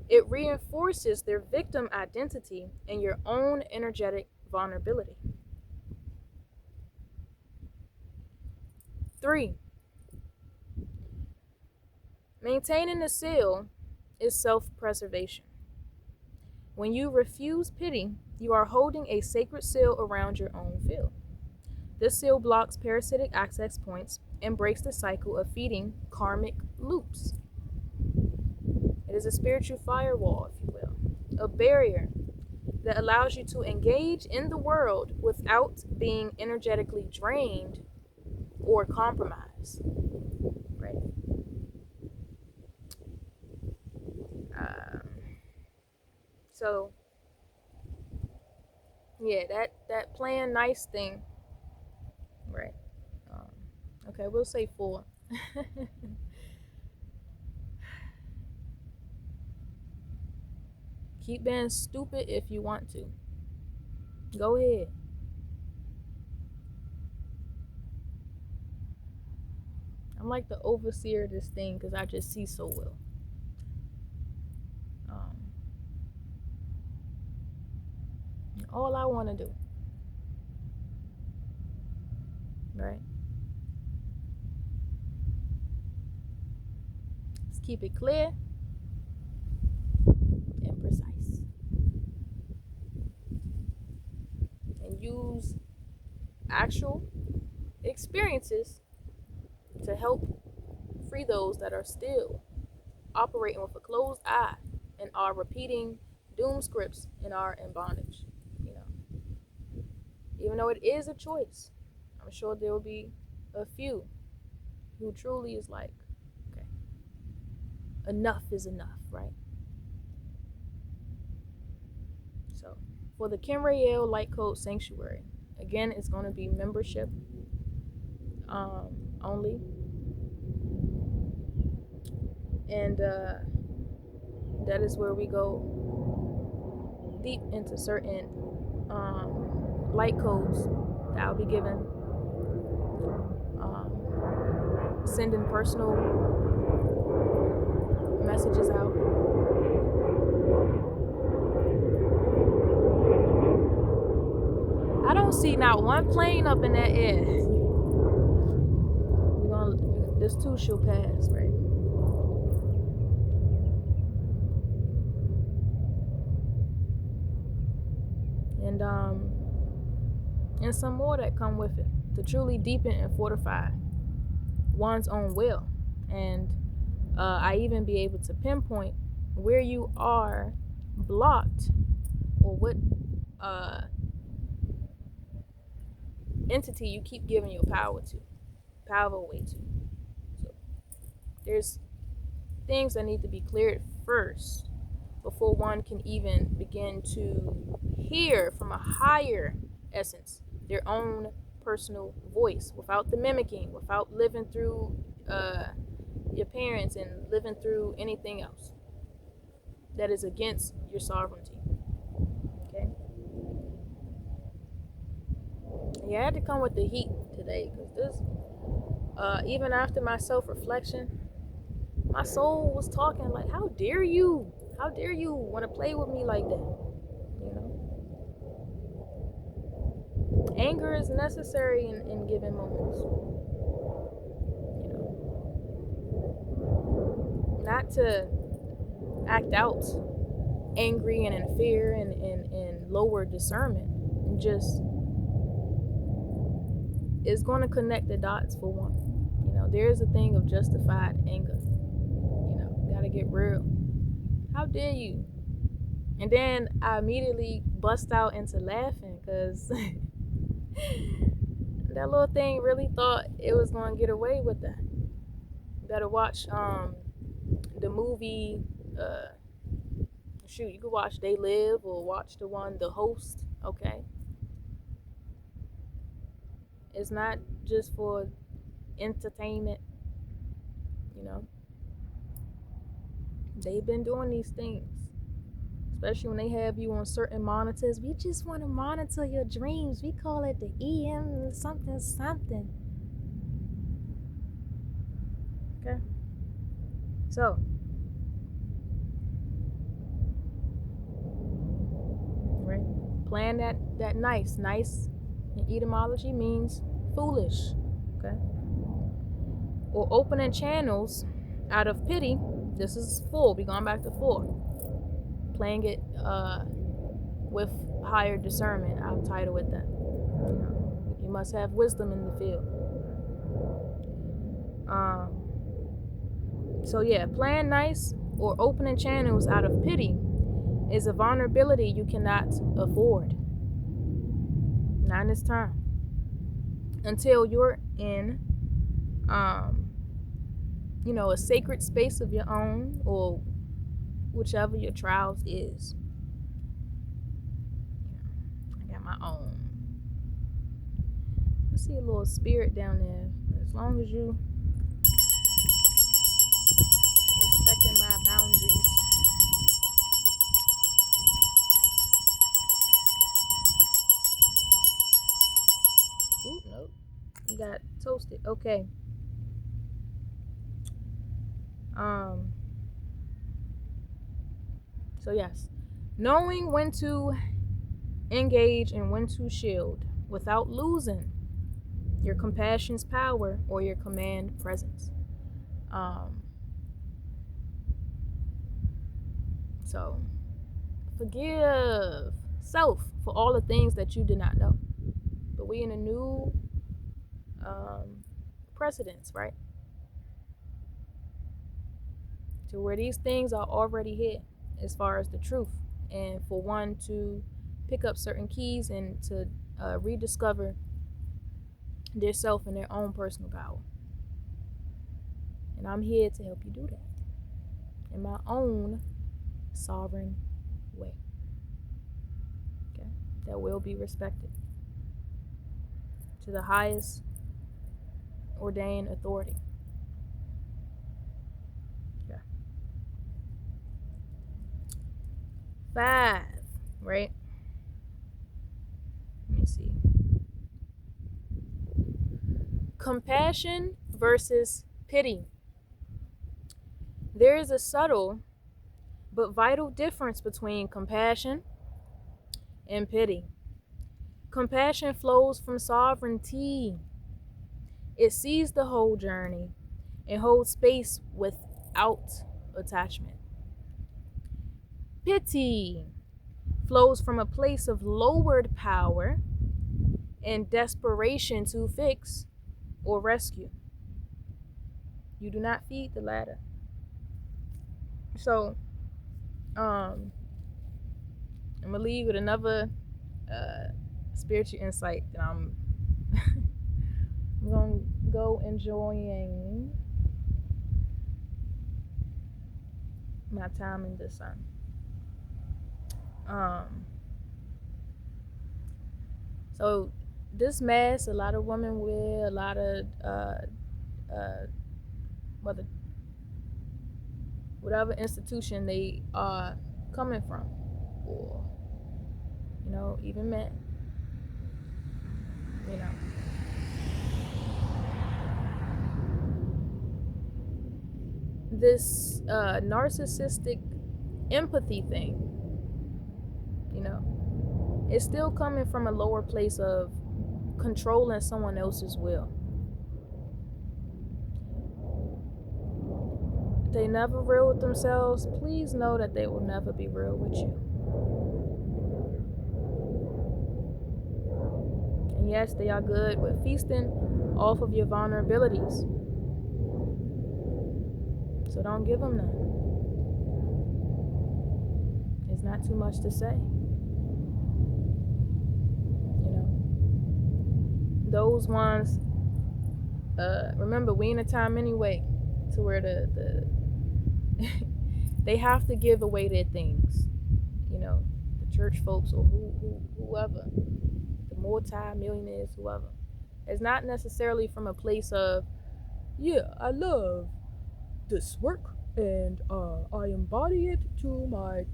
It reinforces their victim identity and your own energetic vulnerability. 3, maintaining the seal is self-preservation. When you refuse pity, you are holding a sacred seal around your own field. This seal blocks parasitic access points and breaks the cycle of feeding karmic loops. It is a spiritual firewall, if you will, a barrier that allows you to engage in the world without being energetically drained or compromised. Right? So, yeah, that playing nice thing, right? Okay, we'll say 4. Keep being stupid if you want to. Go ahead. I'm like the overseer of this thing because I just see so well. All I want to do, right? Let's keep it clear and precise. And use actual experiences to help free those that are still operating with a closed eye and are repeating doom scripts and are in bondage. You know, even though it is a choice, I'm sure there will be a few who truly is like, okay, enough is enough, right? So for the KenraelLight-CodeSanctuary, again, it's going to be membership only. And that is where we go deep into certain light codes that I'll be given, sending personal messages out. I don't see not one plane up in that air. This too shall pass, right? And some more that come with it to truly deepen and fortify one's own will. And I even be able to pinpoint where you are blocked or what entity you keep giving your power away to. So there's things that need to be cleared first before one can even begin to hear from a higher essence their own personal voice without the mimicking, without living through your parents and living through anything else that is against your sovereignty. Okay? Yeah, I had to come with the heat today because this, even after my self-reflection, my soul was talking like, how dare you How dare you want to play with me like that? Anger is necessary in given moments. Not to act out angry and in fear and lower discernment. And just it's going to connect the dots for one. There's a thing of justified anger. Gotta get real. How dare you? And then I immediately bust out into laughing because that little thing really thought it was going to get away with that. You better watch the movie. You could watch They Live or watch the Host. Okay, it's not just for entertainment. They've been doing these things, especially when they have you on certain monitors. We just want to monitor your dreams. We call it the EM something. Okay, so right, plan that nice in etymology means foolish. Okay, or opening channels out of pity. This is 4. We're going back to 4. Playing it with higher discernment. I'll title it that. You must have wisdom in the field. So yeah, playing nice or opening channels out of pity is a vulnerability you cannot afford. Not in this time. Until you're in a sacred space of your own, or whichever your trials is. I got my own. I see a little spirit down there. As long as you respecting my boundaries. Ooh, nope. You got toasted. Okay. So yes, knowing when to engage and when to shield without losing your compassion's power or your command presence. So forgive self for all the things that you did not know. But we in a new precedence, right? To where these things are already here as far as the truth, and for one to pick up certain keys and to rediscover their self and their own personal power. And I'm here to help you do that in my own sovereign way. Okay, that will be respected to the highest ordained authority. Okay. 5, right? Let me see. Compassion versus pity. There is a subtle but vital difference between compassion and pity. Compassion flows from sovereignty. It sees the whole journey and holds space without attachment. Pity flows from a place of lowered power and desperation to fix or rescue. You do not feed the latter. So, I'm gonna leave with another spiritual insight that I'm gonna go enjoying my time in the sun. So this mask, a lot of women wear, a lot of whatever institution they are coming from, or even men, this narcissistic empathy thing, you know, it's still coming from a lower place of controlling someone else's will. If they never real with themselves, please know that they will never be real with you. And yes, they are good with feasting off of your vulnerabilities. So don't give them none. It's not too much to say. You know, those ones, remember, we in a time anyway to where the they have to give away their things. You know, the church folks or whoever, the multi-millionaires, whoever. It's not necessarily from a place of, yeah, I love this work and I embody it to my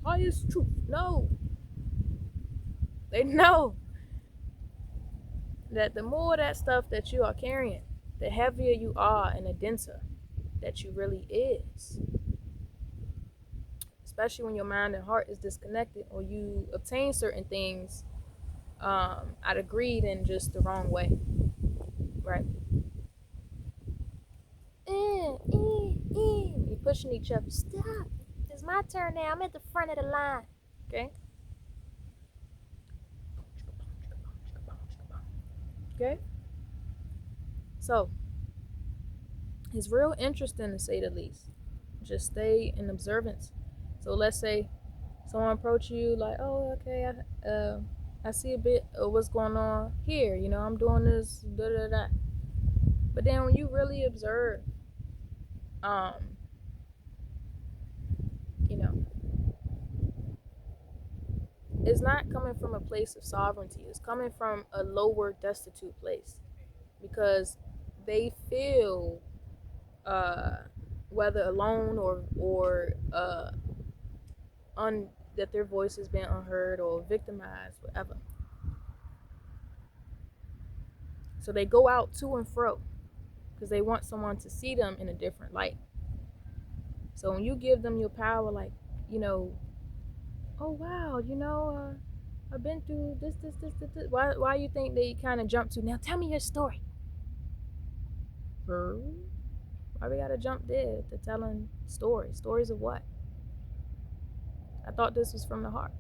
highest truth. No. They know that the more of that stuff that you are carrying, the heavier you are and the denser that you really is. Especially when your mind and heart is disconnected, or you obtain certain things out of greed in just the wrong way, right? You're pushing each other. Stop. It's my turn now. I'm at the front of the line. Okay? Okay? So, it's real interesting to say the least. Just stay in observance. So let's say someone approach you like, oh, okay, I see a bit of what's going on here. You know, I'm doing this, da da da. But then when you really observe, you know, it's not coming from a place of sovereignty. It's coming from a lower, destitute place, because they feel, whether alone or that their voice has been unheard or victimized, whatever. So they go out to and fro because they want someone to see them in a different light. So when you give them your power, like, you know, oh wow, you know, I've been through this. Why you think they kind of jump to, now tell me your story? Why we gotta jump there to telling stories? Stories of what? I thought this was from the heart,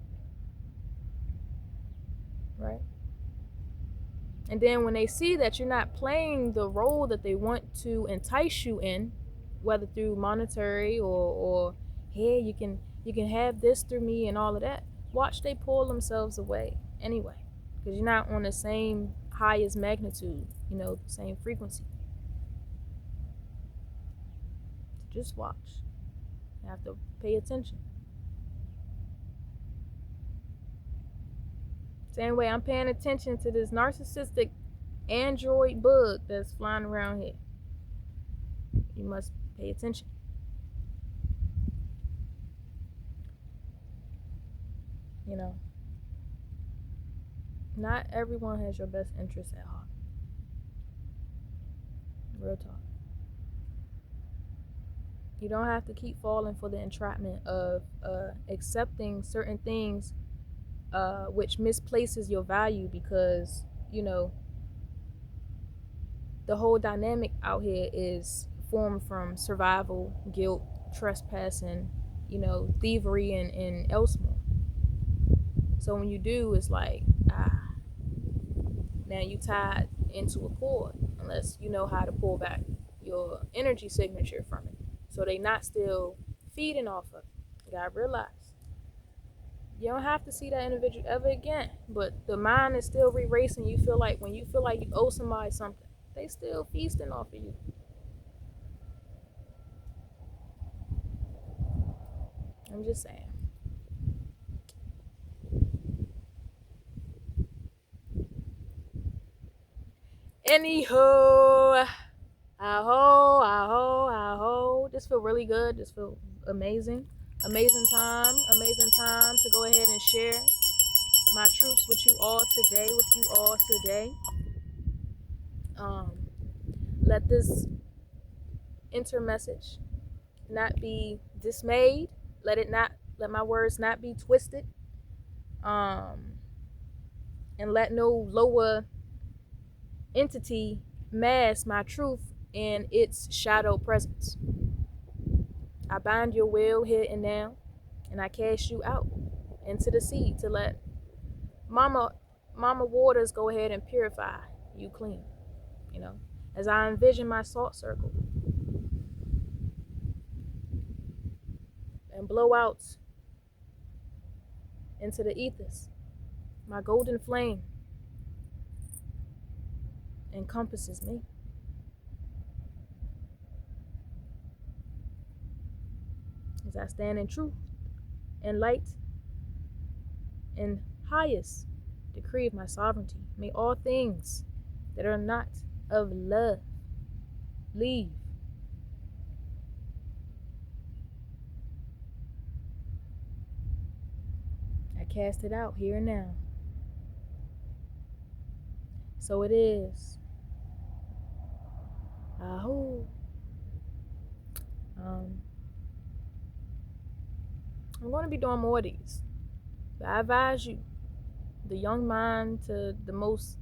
right? And then when they see that you're not playing the role that they want to entice you in, whether through monetary or hey, you can have this through me and all of that, watch they pull themselves away anyway, because you're not on the same highest magnitude, you know, same frequency. Just watch. You have to pay attention. Same way I'm paying attention to this narcissistic android bug that's flying around here. You must pay attention. You know, not everyone has your best interest at heart. Real talk. You don't have to keep falling for the entrapment of accepting certain things, which misplaces your value, because, you know, the whole dynamic out here is formed from survival, guilt, trespassing, you know, thievery, and elsewhere. So when you do, it's like, now you tied into a cord, unless you know how to pull back your energy signature from it, so they not still feeding off of it. You gotta realize, you don't have to see that individual ever again, but the mind is still re-racing. You feel like when you feel like you owe somebody something, they still feasting off of you. I'm just saying. Anywho, I hope this feel really good. This feel amazing. Amazing time to go ahead and share my truths with you all today. Let this enter message not be dismayed. Let it not Let my words not be twisted. And let no lower entity mask my truth in its shadow presence. I bind your will here and now, and I cast you out into the sea to let mama waters go ahead and purify you clean, you know, as I envision my salt circle and blow out into the ethers. My golden flame encompasses me. As I stand in truth and light and highest decree of my sovereignty, may all things that are not of love leave. I cast it out here and now. So it is. Aho. I'm going to be doing more of these. But I advise you, the young mind to the most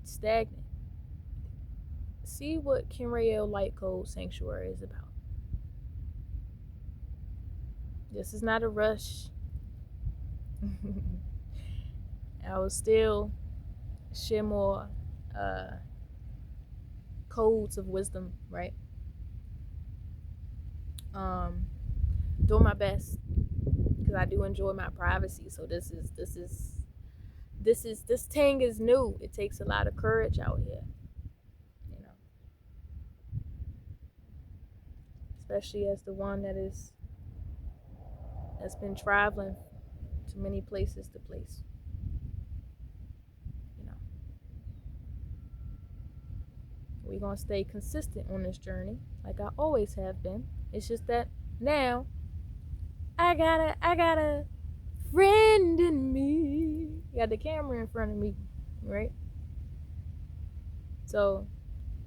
stagnant, see what KenraelLight-CodeSanctuary is about. This is not a rush. I will still share more codes of wisdom, right? Doing my best because I do enjoy my privacy. So this thing is new. It takes a lot of courage out here, you know, especially as the one that's been traveling to many places to place. You know, we're gonna stay consistent on this journey, like I always have been. It's just that now I got a friend in me. Got the camera in front of me, right? So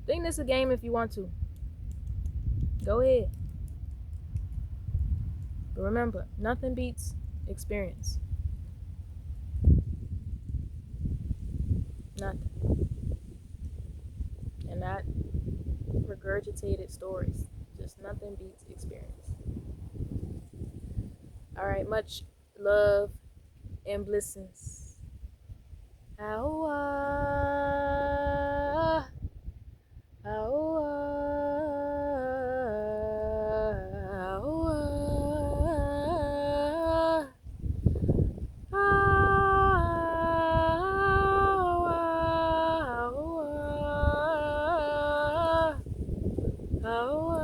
think this a game if you want to. Go ahead. But remember, nothing beats experience. Nothing. And not regurgitated stories. Just nothing beats experience. Alright, much love and blessings. Aoa. Aoa. Aoa. Aoa.